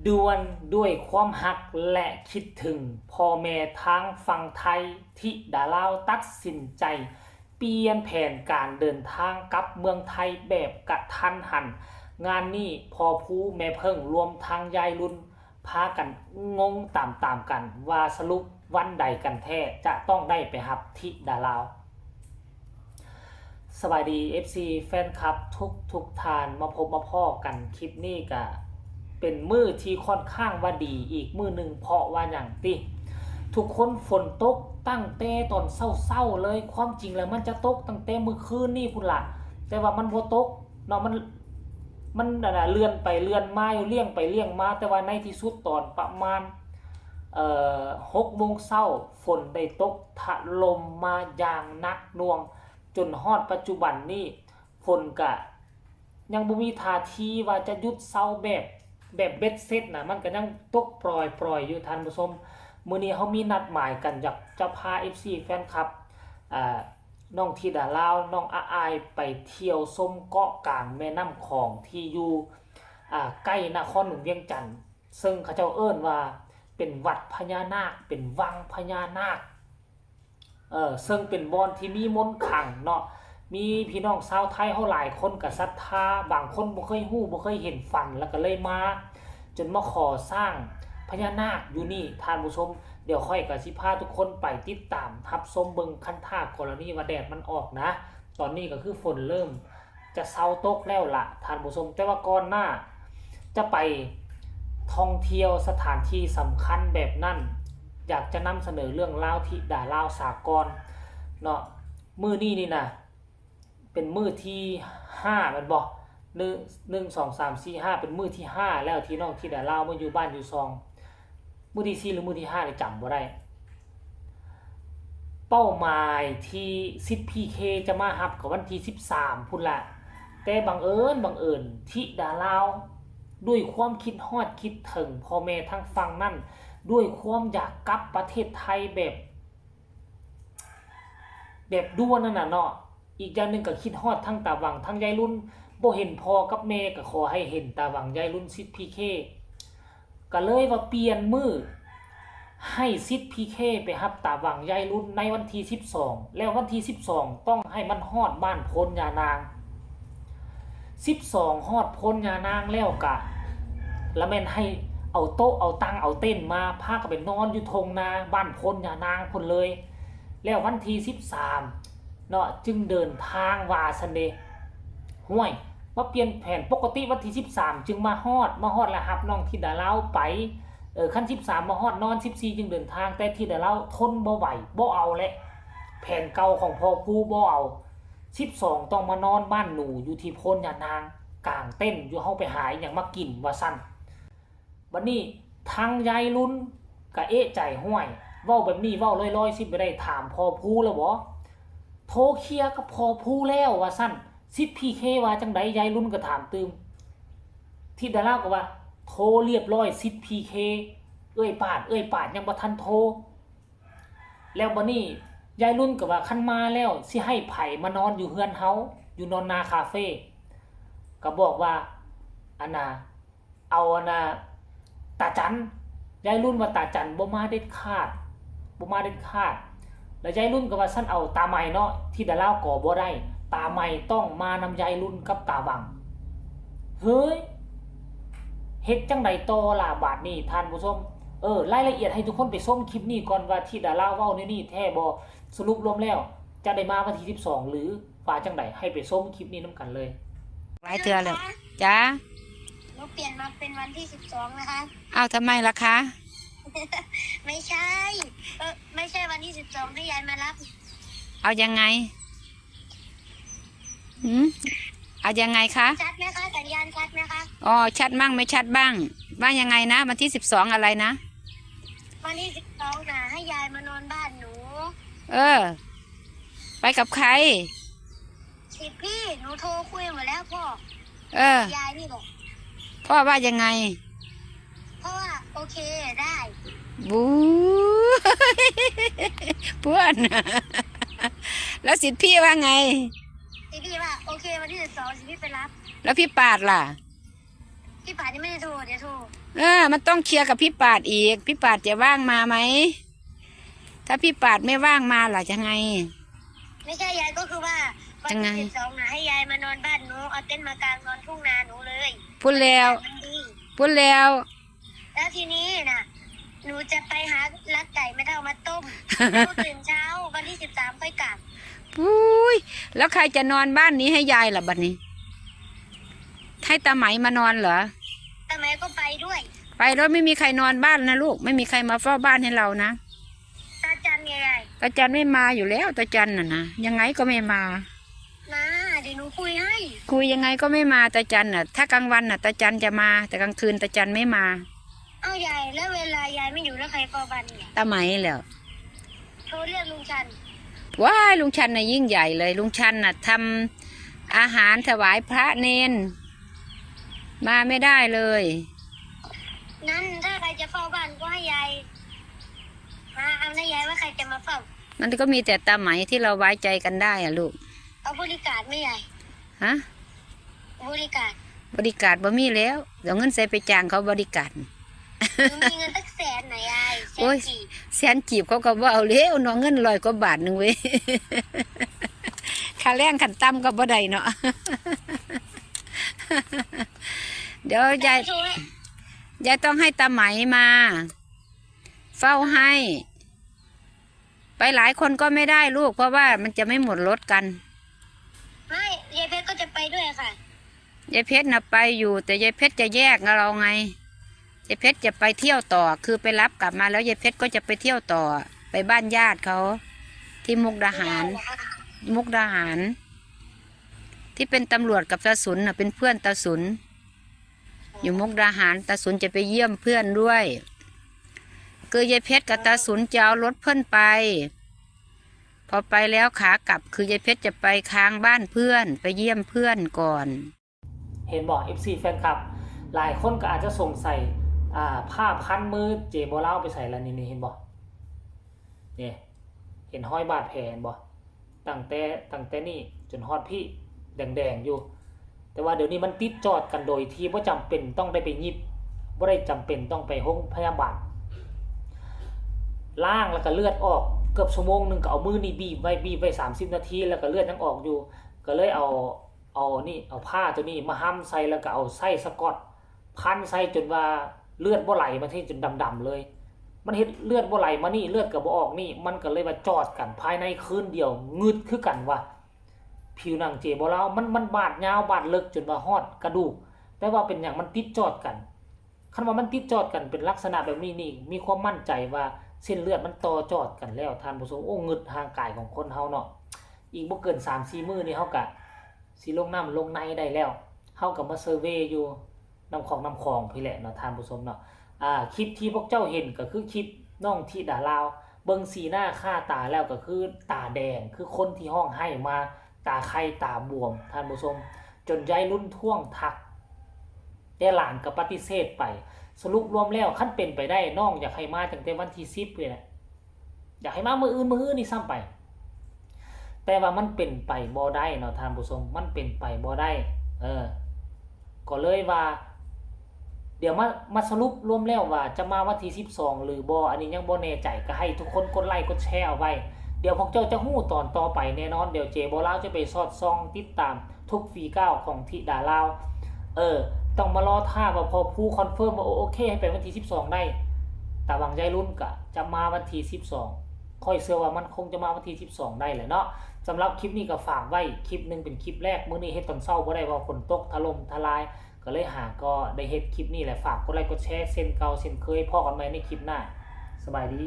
ด่วนด้วยความหักและคิดถึงพ่อแม่ทางฝั่งไทยที่ดาลาวตัดสินใจเปลี่ยนแผนการเดินทางกลับเมืองไทยแบบกระทันหันงานนี้พ่อผู้แม่เพิ่งรวมทางยายรุ่นพากันงงตามกันว่าสรุปวันใดกันแท้จะต้องได้ไปรับที่ดาลาวสวัสดี FC แฟนคลับทุกทานมาพบมาพ่อกันคลิปนี้ก็เป็นมื้อที่ค่อนข้างว่าดีอีกมื้อหนึ่งเพราะว่าอย่างติทุกคนฝนตกตั้งแต่ตอนเศร้าเลยความจริงแล้วมันจะตกตั้งแต่มื้อคืนนี่พุ่นล่ะแต่ว่ามันบ่ตกเนาะมันเลื่อนไปเลื่อนมาอยู่เลี่ยงไปเลี่ยงมาแต่ว่าในที่สุดตอนประมาณ6 โมงเช้าฝนได้ตกถล่มมาอย่างหนักหน่วงจนฮอดปัจจุบันนี้ฝนก็ยังบ่มีท่าทีว่าจะหยุดเซาแบบเบ็ดเสร็จนะมันก็ยังตกปล่อยอยู่ท่านผู้ชมมื้อนี้เฮามีนัดหมายกันอยากจะพา FC แฟนคลับน้องธิดาลาวน้องอาอายไปเที่ยวชมเกาะกลางแม่น้ำคองที่อยู่ใกล้นครหลวงเวียงจันทน์ซึ่งเขาเจ้าเอิ้นว่าเป็นวัดพญานาคเป็นวังพญานาคซึ่งเป็นบ่อนที่มีมนต์ขลังเนาะมีพี่น้องชาวไทยเฮาหลายคนก็ศรัทธาบางคนบ่เคยฮู้บ่เคยเห็นฝันแล้วก็เลยมาจนมาขอสร้างพญานาคอยู่นี่ท่านผู้ชมเดี๋ยวค่อยก็สิพาทุกคนไปติดตามรับชมเบิ่งคันท่ากรณีว่าแดดมันออกนะตอนนี้ก็คือฝนเริ่มจะเซาตกแล้วล่ะท่านผู้ชมแต่ว่าก่อนหน้าจะไปท่องเที่ยวสถานที่สำคัญแบบนั้นอยากจะนำเสนอเรื่องราวที่ดาลาวสากลเนาะมื้อนี้นี่นะเป็นมื้อที่5แม่นบ่1 2 3 4 5เป็นมื้อที่5แล้วที่น้องที่ดาลาวมาอยู่บ้านอยู่ซองมื้อที่4หรือมื้อที่5นี่จำบ่ได้เป้าหมายที่10 PK จะมารับกับวันที่13พุ่นละแต่บังเอิญที่ดาลาวด้วยความคิดฮอดคิดถึงพ่อแม่ทั้งฝั่งนั่นด้วยความอยากกลับประเทศไทยแบบด่วนนั่นน่ะเนาะอีกอย่างนึงก็คิดฮอดทั้งตาหวังทั้งยายรุ่นบ่เห็นพ่อกับแม่ก็ขอให้เห็นตาหวังยายรุ่นซิด PK ก็เลยว่าเปลี่ยนมื้อให้ซิด PK ไปรับตาหวังยายรุ่นในวันที่12แล้ววันที่12ต้องให้มันฮอดบ้านโพนยานาง12ฮอดโพนยานางแล้วก็แล้วแม่นให้เอาโต๊ะเอาตังเอาเต้นมาพากันไปนอนอยู่ทงนาบ้านโพนยานางพุ่นเลยแล้ววันที่13เนาะจึงเดินทางว่าซั่นเด้ห้วยมาเปลี่ยนแผนปกติวันที่13จึงมาฮอดแล้วรับน้องธิดาลาวไปคัน13มาฮอดนอน14จึงเดินทางแต่ธิดาลาวทนบ่ไหวบ่เอาแล้วแผนเก่าของพ่อผู้บ่เอา12ต้องมานอนบ้านหนูอยู่ที่โพนยานางกลางเต้นอยู่เฮาไปหาหยังมากินว่าซั่นบัดนี้ทางยายรุ่นก็เอะใจห้วยเว้าแบบนี้เว้าลอยๆสิบ่ได้ถามพ่อผู้แล้วบ่โทรเคลียร์กับพ่อผู้แล้วว่าซั่น10 PK ว่าจังได๋ยายรุ่นก็ถามตืมที่ดาราก็ว่าโทรเรียบร้อย10 PK เอ้ยปาดยังบ่ทันโทรแล้วบัดนี้ยายรุ่นก็ว่าคันมาแล้วสิให้ไผมานอนอยู่เฮือนเฮาอยู่นอนนาคาเฟ่ก็บอกว่าอันน่ะเอาอันน่ะตาจันยายรุ่นว่าตาจันบ่มาเด็ดขาดแล้วยายรุ่นก็ว่าซั่นเอาตาใหม่เนาะที่ดาราก็บ่ได้ตาใหม่ต้องมานำยายรุ่นกับตาหวังเฮ้ยเฮ็ดจังได๋ต่อล่ะบาดนี้ท่านผู้ชมรายละเอียดให้ทุกคนไปชมคลิปนี้ก่อนว่าที่ดาราเว้านี่แท้บ่สรุปรวมแล้วจะได้มาวันที่12หรือว่าจังได๋ให้ไปชมคลิปนี้นำกันเลยหลายเทื่อเลยจ้าหนูเปลี่ยนมาเป็นวันที่12นะคะอ้าวทำไมล่ะคะ ไม่ใช่ไม่ใช่วันที่12ให้ยายมารับเอายังไงเอายังไงคะชัดไหมคะสัญญาณชัดไหมคะอ๋อชัดบ้างไม่ชัดบ้างว่ายังไงนะวันที่12อะไรนะวันที่12น่ะให้ยายมานอนบ้านหนูไปกับใครสิพี่หนูโทรคุยหมดแล้วพ่อยายนี่บอกพ่อว่ายังไงพ่อว่าโอเคได้บูเพื่อนแล้วสิทธิ์พี่ว่าไงสิพี่ว่าโอเควันที่12สิพี่ไปรับแล้วพี่ปาดล่ะ พี่ป่านนี่ไม่ได้โทรเดี๋ยวโทร มันต้องเคลียร์กับพี่ปาดอีก พี่ปาดจะว่างมาไหม ถ้าพี่ปาดไม่ว่างมาล่ะจะไง ไม่ใช่ยายก็คือว่าวัน ยังไง ที่12นะให้ยายมานอนบ้านหนูเอาเต็นท์มากางนอนทุ่งนาหนูเลย พูดแล้ว มันดี พูดแล้ว แล้วทีนี้นะหนูจะไปหาลักไก่ไม่เท่ามาต้มแล้วตื่นเช้าวันที่13ค่อยกลับ ปุ้ยแล้วใครจะนอนบ้านนี้ให้ยายล่ะบัดนี้ให้ตาไหมมานอนเหรอ ทำไมก็ไปด้วย ไปแล้วไม่มีใครนอนบ้านนะลูกไม่มีใครมาเฝ้าบ้านให้เรานะ ตาจันยาย ตาจันไม่มาอยู่แล้วตาจันน่ะนะยังไงก็ไม่มา นะเดี๋ยวหนูคุยให้ คุยยังไงก็ไม่มาตาจันน่ะ ถ้ากลางวันน่ะตาจันจะมาแต่กลางคืนตาจันไม่มา เอายายแล้วเวลายายไม่อยู่แล้วใครเฝ้าบ้านเนี่ย ตาไหมแล้ว โทรเรียกลุงชัน ว้ายลุงชันน่ะยิ่งใหญ่เลยลุงชันน่ะทำอาหารถวายพระเนนมาไม่ได้เลย นั้นถ้าใครจะเฝ้าบ้านก็ให้ยายมาเอานะยายว่าใครจะมาเฝ้า มันก็มีแต่ตาไหมที่เราไว้ใจกันได้อะลูก เอาบริการไม่ยาย ฮะ บริการ บริการบ่มีแล้วเดี๋ยวเงินใส่ไปจ้างเขาบริการ หนูมีเงินตั้งแสนไหนยายแส โอ้ น ย กี่ แสนจีบเขาก็บ่เอาแล้วน้องเงิน100 กว่าบาทหนึงเว้ย ค่าแรงขันต่ำก็บ่ได้เนาะ เดี๋ยวยาย โทรให้ ยายต้องให้ตาไหมมา เฝ้าให้ ไปหลายคนก็ไม่ได้ลูกเพราะว่ามันจะไม่หมดรถกัน ไม่ยายเพชรก็จะไปด้วยค่ะ ยายเพชรน่ะไปอยู่ แต่ยายเพชรจะแยกกับเราไงยายเพชรจะไปเที่ยวต่อคือไปรับกลับมาแล้วยายเพชรก็จะไปเที่ยวต่อ ไปบ้านญาติเขา ที่มุกดาหาร มุกดาหาร ที่เป็นตำรวจกับตาสุนน่ะเป็นเพื่อนตาสุน อยู่มุกดาหารตาสุนจะไปเยี่ยมเพื่อนด้วยคือยายเพชรกับตาสุนจะเอารถเพื่อนไป พอไปแล้วขากลับคือยายเพชรจะไปค้างบ้านเพื่อน ไปเยี่ยมเพื่อนก่อน เห็นบอก FC แฟนคลับ หลายคนก็อาจจะสงสัยผ้าพันมือเจโบเล่าไปใส่แล้วนี่เห็นบอกนี่เห็นห้อยบาดแผลเห็นบอกตั้งแต่นี่จนฮอดพี่แดงๆอยู่ แต่ว่าเดี๋ยวนี้มันติดจอดกันโดยที่ว่าจำเป็นต้องได้ไปยิบว่าได้จำเป็นต้องไปห้องพยาบาลล่างแล้วก็เลือดออกเกือบชั่วโมงหนึ่งก็เอามือนี่บีบไว้30 นาทีแล้วก็เลือดยังออกอยู่ ก็เลยเอาผ้าตัวนี้มาห้ำใส่แล้วก็เอาไส้สกอตพันใส่จนว่าเลือดบ่ไหลมาที่จนดำๆเลย มันเห็นเลือดบ่ไหลมานี่เลือดก็บ่ออกนี่มันก็เลยมาจอดกันภายในคืนเดียวงึดคือกันว่าผิวหนังเจบ่แล้วมันบาดยาวบาดลึกจนว่าฮอดกระดูกแต่ว่าเป็นอย่างมันติดจอดกันคันว่ามันติดจอดกันเป็นลักษณะแบบนี้นี่มีความมั่นใจว่าเส้นเลือดมันต่อจอดกันแล้วท่านผู้ชมโอ้งึดทางกายของคนเฮาเนาะอีกบ่เกิน 3-4 มื้อนี่เฮาก็สิลงน้ำลงในได้แล้วเฮาก็มาเซอร์เวย์อยู่น้ำของพี่แหละเนาะท่านผู้ชมเนาะคลิปที่พวกเจ้าเห็นก็คือคลิปน้องธิดาลาวเบิ่งสีหน้าค่าตาแล้วก็คือตาแดงคือคนที่ห้องให้มาตาไข้ตาบวมท่านผู้ชมจนยายรุ่นท่วงทักแต่หลานก็ปฏิเสธไปสรุปรวมแล้วคันเป็นไปได้น้องอยากให้มาตั้งแต่วันที่10เลยแหละอยากให้มามื้ออื่นนี่ซ้ำไปแต่ว่ามันเป็นไปบ่ได้เนาะท่านผู้ชมมันเป็นไปบ่ได้ก็เลยว่าเดี๋ยวมาสรุปรวมแล้วว่าจะมาวันที่12หรือบ่อันนี้ยังบ่แน่ใจก็ให้ทุกคนกดไลค์กดแชร์เอาไว้เดี๋ยวพวกเจ้าจะฮู้ตอนต่อไปแน่นอนเดี๋ยวเจบ่ลาวจะไปสอดส่องติดตามทุกฝีก้าวของธิดาลาวต้องมารอท่าว่าพอผู้คอนเฟิร์มว่าโอเคให้เป็นวันที่12ได้แต่หวังใจรุ่นก็จะมาวันที่12ค่อยเชื่อว่ามันคงจะมาวันที่12ได้แหละเนาะสำหรับคลิปนี้ก็ฝากไว้คลิปนึงเป็นคลิปแรกมื้อนี้เฮ็ดตอนเช้าบ่ได้ว่าฝนตกถล่มทลายก็เลยก็ได้เฮ็ดคลิปนี้แหละฝากกดไลค์กดแชร์เส้นเก่าเส้นเคยพอกันใหม่ในคลิปหน้าสบายดี